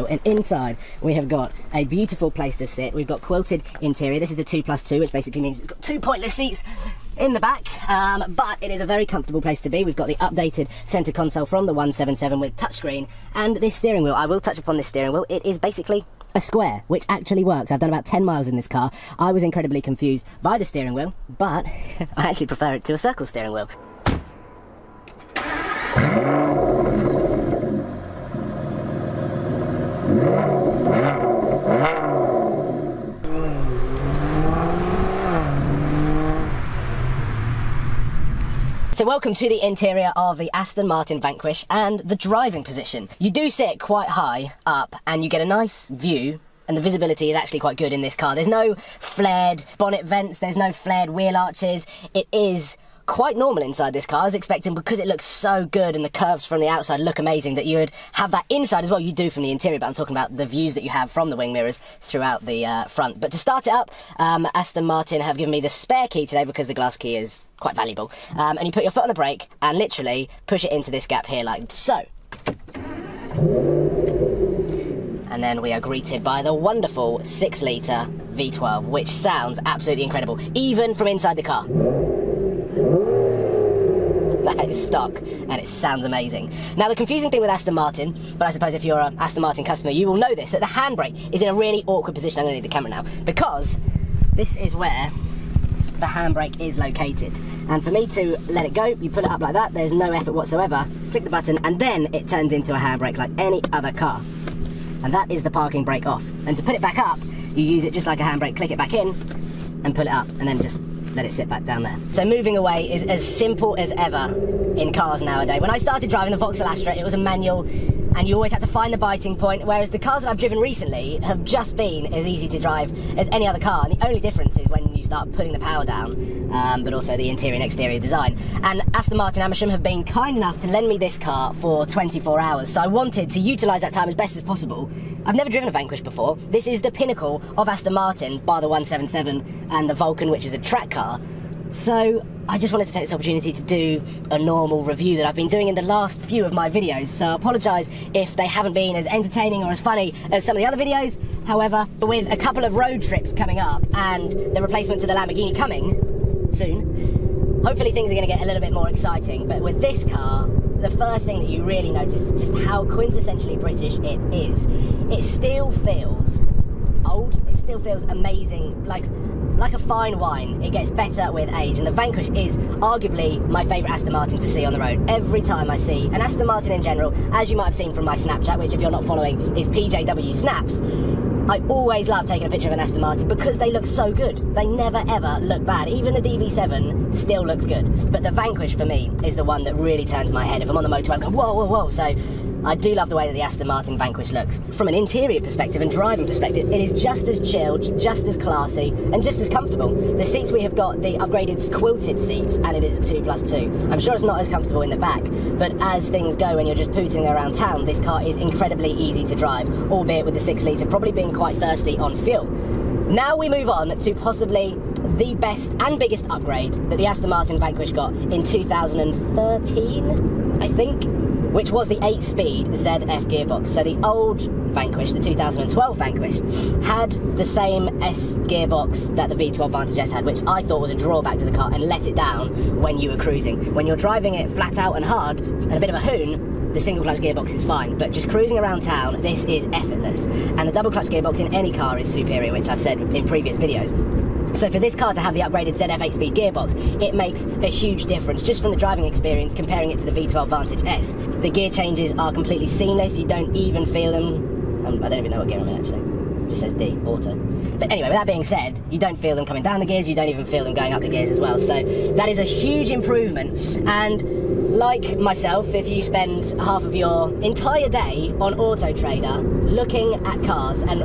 and inside we have got a beautiful place to sit. We've got quilted interior. This is the 2+2, which basically means it's got 2 pointless seats in the back, but it is a very comfortable place to be. We've got the updated centre console from the 177 with touchscreen, and this steering wheel, I will touch upon this steering wheel, it is basically a square, which actually works. I've done about 10 miles in this car. I was incredibly confused by the steering wheel, but I actually prefer it to a circle steering wheel. So welcome to the interior of the Aston Martin Vanquish and the driving position. You do sit quite high up and you get a nice view, and the visibility is actually quite good in this car. There's no flared bonnet vents, there's no flared wheel arches. It is quite normal inside this car. I was expecting, because it looks so good and the curves from the outside look amazing, that you would have that inside as well. You do from the interior, but I'm talking about the views that you have from the wing mirrors throughout the front. But to start it up, Aston Martin have given me the spare key today because the glass key is quite valuable. And you put your foot on the brake and literally push it into this gap here like so. And then we are greeted by the wonderful 6-litre V12, which sounds absolutely incredible, even from inside the car. That is stock, and it sounds amazing. Now, the confusing thing with Aston Martin, but I suppose if you're an Aston Martin customer, you will know this, that the handbrake is in a really awkward position. I'm going to need the camera now, because this is where the handbrake is located. And for me to let it go, you put it up like that, there's no effort whatsoever, click the button, and then it turns into a handbrake like any other car. And that is the parking brake off. And to put it back up, you use it just like a handbrake, click it back in, and pull it up, and then just let it sit back down there. So moving away is as simple as ever in cars nowadays. When I started driving the Vauxhall Astra, it was a manual, and you always had to find the biting point, whereas the cars that I've driven recently have just been as easy to drive as any other car, and the only difference is when you start putting the power down, but also the interior and exterior design. And Aston Martin Amersham have been kind enough to lend me this car for 24 hours, so I wanted to utilise that time as best as possible. I've never driven a Vanquish before. This is the pinnacle of Aston Martin, bar the 177 and the Vulcan, which is a track car. So I just wanted to take this opportunity to do a normal review that I've been doing in the last few of my videos, so I apologise if they haven't been as entertaining or as funny as some of the other videos. However, with a couple of road trips coming up and the replacement to the Lamborghini coming soon, hopefully things are going to get a little bit more exciting. But with this car, the first thing that you really notice is just how quintessentially British it is. It still feels old, it still feels amazing, like a fine wine. It gets better with age, and the Vanquish is arguably my favourite Aston Martin to see on the road. Every time I see an Aston Martin in general, as you might have seen from my Snapchat, which if you're not following is PJW Snaps, I always love taking a picture of an Aston Martin because they look so good. They never ever look bad. Even the DB7 still looks good, but the Vanquish for me is the one that really turns my head. If I'm on the motorway, I'm going whoa, whoa, whoa. So I do love the way that the Aston Martin Vanquish looks. From an interior perspective and driving perspective, it is just as chilled, just as classy, and just as comfortable. The seats we have got, the upgraded quilted seats, and it is a 2+2. I'm sure it's not as comfortable in the back, but as things go when you're just pooting around town, this car is incredibly easy to drive, albeit with the 6-litre probably being quite thirsty on fuel. Now we move on to possibly the best and biggest upgrade that the Aston Martin Vanquish got in 2013, I think, which was the 8-speed ZF gearbox. So the old Vanquish, the 2012 Vanquish, had the same S gearbox that the V12 Vantage S had, which I thought was a drawback to the car and let it down when you were cruising. When you're driving it flat out and hard and a bit of a hoon, the single clutch gearbox is fine, but just cruising around town, this is effortless. And the double clutch gearbox in any car is superior, which I've said in previous videos. So for this car to have the upgraded ZF 8-speed gearbox, it makes a huge difference just from the driving experience comparing it to the V12 Vantage S. The gear changes are completely seamless, you don't even feel them. I don't even know what gear I'm in actually. It just says D, auto. But anyway, with that being said, you don't feel them coming down the gears, you don't even feel them going up the gears as well. So that is a huge improvement. And like myself, if you spend half of your entire day on Auto Trader looking at cars, and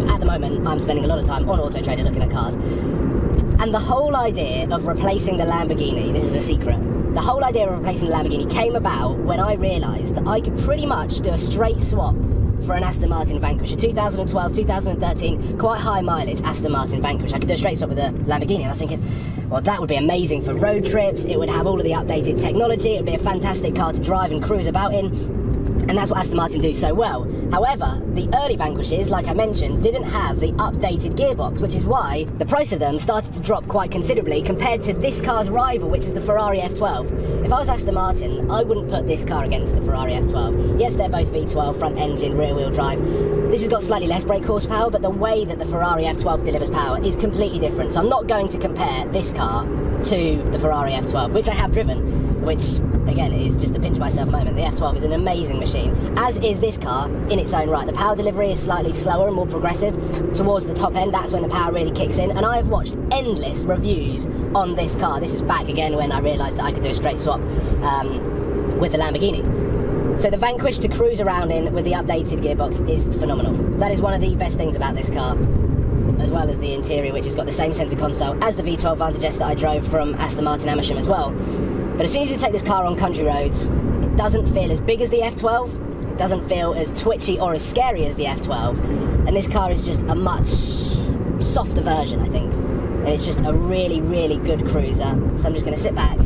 at the moment I'm spending a lot of time on Auto Trader looking at cars, and the whole idea of replacing the Lamborghini, this is a secret, the whole idea of replacing the Lamborghini came about when I realised that I could pretty much do a straight swap for an Aston Martin Vanquish, a 2012, 2013, quite high mileage Aston Martin Vanquish. I could do a straight swap with a Lamborghini, and I was thinking, well, that would be amazing for road trips, it would have all of the updated technology, it would be a fantastic car to drive and cruise about in. And and that's what Aston Martin do so well. However, the early Vanquishes, like I mentioned, didn't have the updated gearbox, which is why the price of them started to drop quite considerably compared to this car's rival, which is the Ferrari F12. If I was Aston Martin, I wouldn't put this car against the Ferrari F12. Yes, they're both V12, front engine, rear wheel drive. This has got slightly less brake horsepower, but the way that the Ferrari F12 delivers power is completely different. So I'm not going to compare this car to the Ferrari F12, which I have driven, which again is just a pinch myself moment. The F12 is an amazing machine, as is this car in its own right. The power delivery is slightly slower and more progressive towards the top end. That's when the power really kicks in, and I have watched endless reviews on this car. This is back again when I realised that I could do a straight swap with the Lamborghini. So the Vanquish to cruise around in with the updated gearbox is phenomenal. That is one of the best things about this car, as well as the interior, which has got the same centre console as the V12 Vantage S that I drove from Aston Martin Amersham as well. But as soon as you take this car on country roads, it doesn't feel as big as the F12, it doesn't feel as twitchy or as scary as the F12, and this car is just a much softer version, I think. And it's just a really, really good cruiser. So I'm just going to sit back,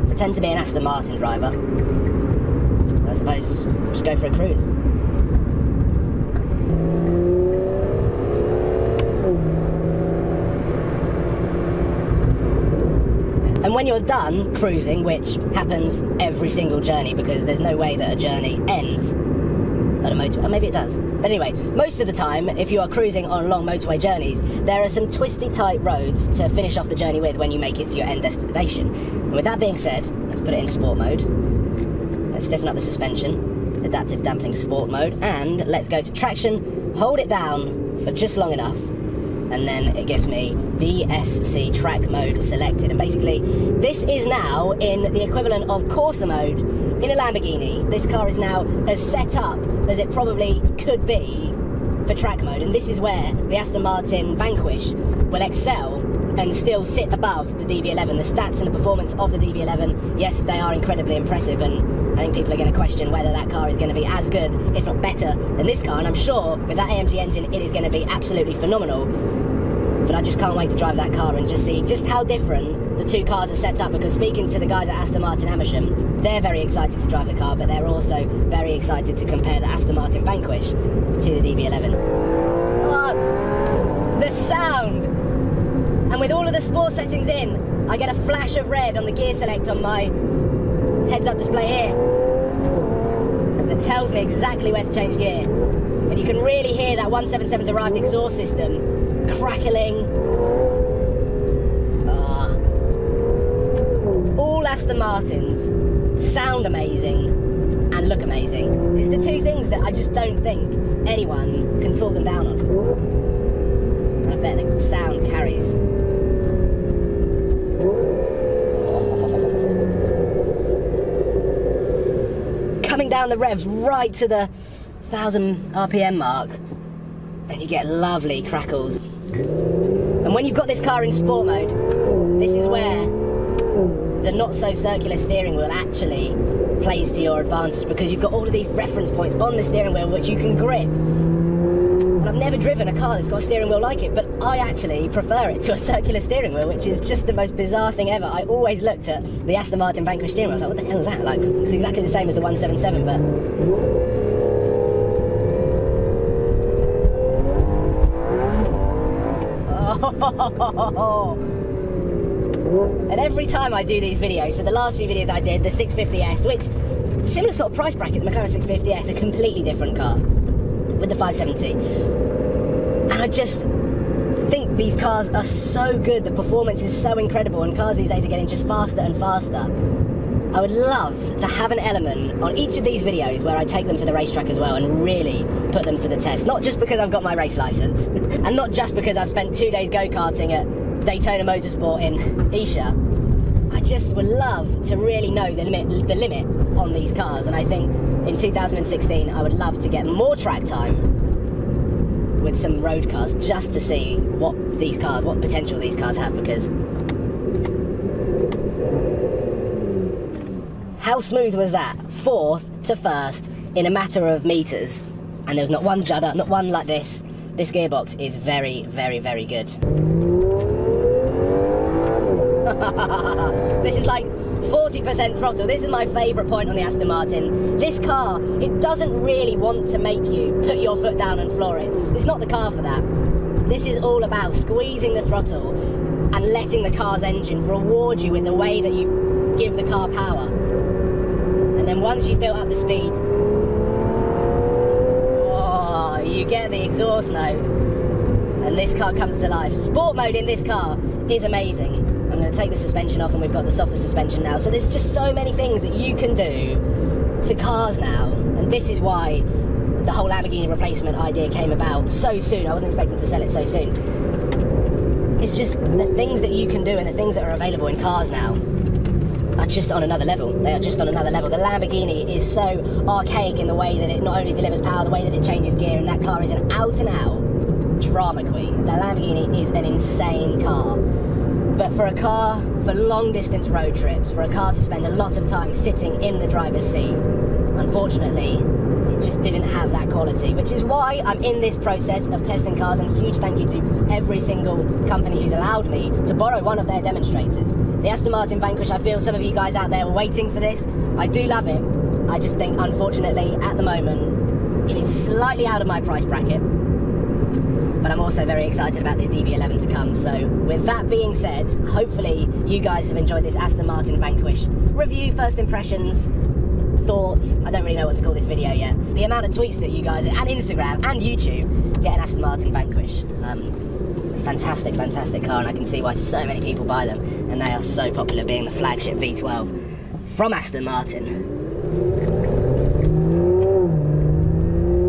pretend to be an Aston Martin driver, I suppose just go for a cruise. And when you're done cruising, which happens every single journey, because there's no way that a journey ends at a motorway, or maybe it does. But anyway, most of the time, if you are cruising on long motorway journeys, there are some twisty tight roads to finish off the journey with when you make it to your end destination. And with that being said, let's put it in sport mode. Let's stiffen up the suspension, adaptive dampening sport mode, and let's go to traction, hold it down for just long enough, and then it gives me DSC track mode selected. And basically, this is now in the equivalent of Corsa mode in a Lamborghini. This car is now as set up as it probably could be for track mode, and this is where the Aston Martin Vanquish will excel and still sit above the DB11. The stats and the performance of the DB11, yes, they are incredibly impressive, and I think people are going to question whether that car is going to be as good, if not better, than this car, and I'm sure with that AMG engine it is going to be absolutely phenomenal. But I just can't wait to drive that car and just see just how different the two cars are set up, because speaking to the guys at Aston Martin Amersham, they're very excited to drive the car, but they're also very excited to compare the Aston Martin Vanquish to the DB11. Oh, the sound! And with all of the sport settings in, I get a flash of red on the gear select on my heads-up display here that tells me exactly where to change gear. And you can really hear that 177 derived exhaust system crackling. All Aston Martins sound amazing and look amazing. It's the two things that I just don't think anyone can talk them down on. And I bet the sound carries. Coming down the revs right to the 1000 RPM mark, and you get lovely crackles. And when you've got this car in sport mode, this is where the not so circular steering wheel actually plays to your advantage, because you've got all of these reference points on the steering wheel which you can grip. And I've never driven a car that's got a steering wheel like it, but I actually prefer it to a circular steering wheel, which is just the most bizarre thing ever. I always looked at the Aston Martin Vanquish steering wheel, I was like, what the hell is that? Like, it's exactly the same as the 177, but and every time I do these videos, so the last few videos I did, the 650S, which similar sort of price bracket, the McLaren 650S, a completely different car with the 570, and I just think these cars are so good, the performance is so incredible, and cars these days are getting just faster and faster. I would love to have an element on each of these videos where I take them to the racetrack as well and really put them to the test. Not just because I've got my race licence, and not just because I've spent 2 days go-karting at Daytona Motorsport in Isha. I just would love to really know the limit on these cars, and I think in 2016 I would love to get more track time with some road cars just to see what potential these cars have, because how smooth was that? 4th to 1st in a matter of meters, and there was not one judder, not one like this. This gearbox is very, very, very good. This is like 40% throttle. This is my favourite point on the Aston Martin. This car, it doesn't really want to make you put your foot down and floor it. It's not the car for that. This is all about squeezing the throttle and letting the car's engine reward you with the way that you give the car power. And then once you've built up the speed, oh, you get the exhaust note, and this car comes to life. Sport mode in this car is amazing. I'm going to take the suspension off, and we've got the softer suspension now. So there's just so many things that you can do to cars now, and this is why the whole Lamborghini replacement idea came about so soon. I wasn't expecting to sell it so soon. It's just the things that you can do and the things that are available in cars now are just on another level. They are just on another level. The Lamborghini is so archaic in the way that it not only delivers power, the way that it changes gear, and that car is an out-and-out drama queen. The Lamborghini is an insane car. But for a car, for long-distance road trips, for a car to spend a lot of time sitting in the driver's seat, unfortunately, it just didn't have that quality, which is why I'm in this process of testing cars, and a huge thank you to every single company who's allowed me to borrow one of their demonstrators. The Aston Martin Vanquish, I feel some of you guys out there were waiting for this. I do love it. I just think, unfortunately, at the moment, it is slightly out of my price bracket. But I'm also very excited about the DB11 to come. So with that being said, hopefully you guys have enjoyed this Aston Martin Vanquish review, first impressions, thoughts. I don't really know what to call this video yet. The amount of tweets that you guys, and Instagram and YouTube, get an Aston Martin Vanquish. Fantastic, fantastic car, and I can see why so many people buy them, and they are so popular, being the flagship V12 from Aston Martin.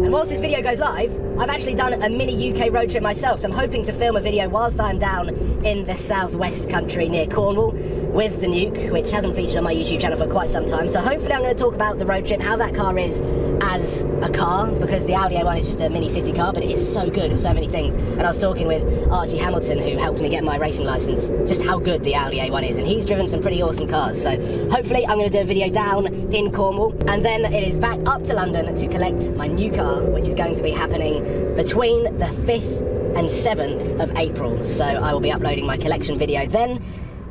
And whilst this video goes live, I've actually done a mini UK road trip myself, so I'm hoping to film a video whilst I'm down in the southwest country near Cornwall with the Nuke, which hasn't featured on my YouTube channel for quite some time. So hopefully I'm going to talk about the road trip, how that car is as a car, because the Audi A1 is just a mini city car, but it is so good at so many things. And I was talking with Archie Hamilton, who helped me get my racing licence, just how good the Audi A1 is, and he's driven some pretty awesome cars. So hopefully I'm going to do a video down in Cornwall, and then it is back up to London to collect my new car, which is going to be happening between the 5th and 7th of April. So I will be uploading my collection video then.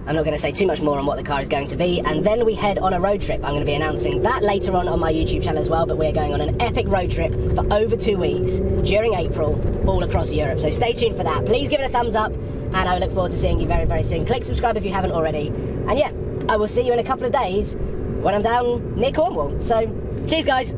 I'm not going to say too much more on what the car is going to be, and then we head on a road trip. I'm going to be announcing that later on my YouTube channel as well, but we're going on an epic road trip for over 2 weeks during April all across Europe. So stay tuned for that. Please give it a thumbs up, and I look forward to seeing you very, very soon. Click subscribe if you haven't already. And yeah, I will see you in a couple of days when I'm down near Cornwall. So cheers, guys.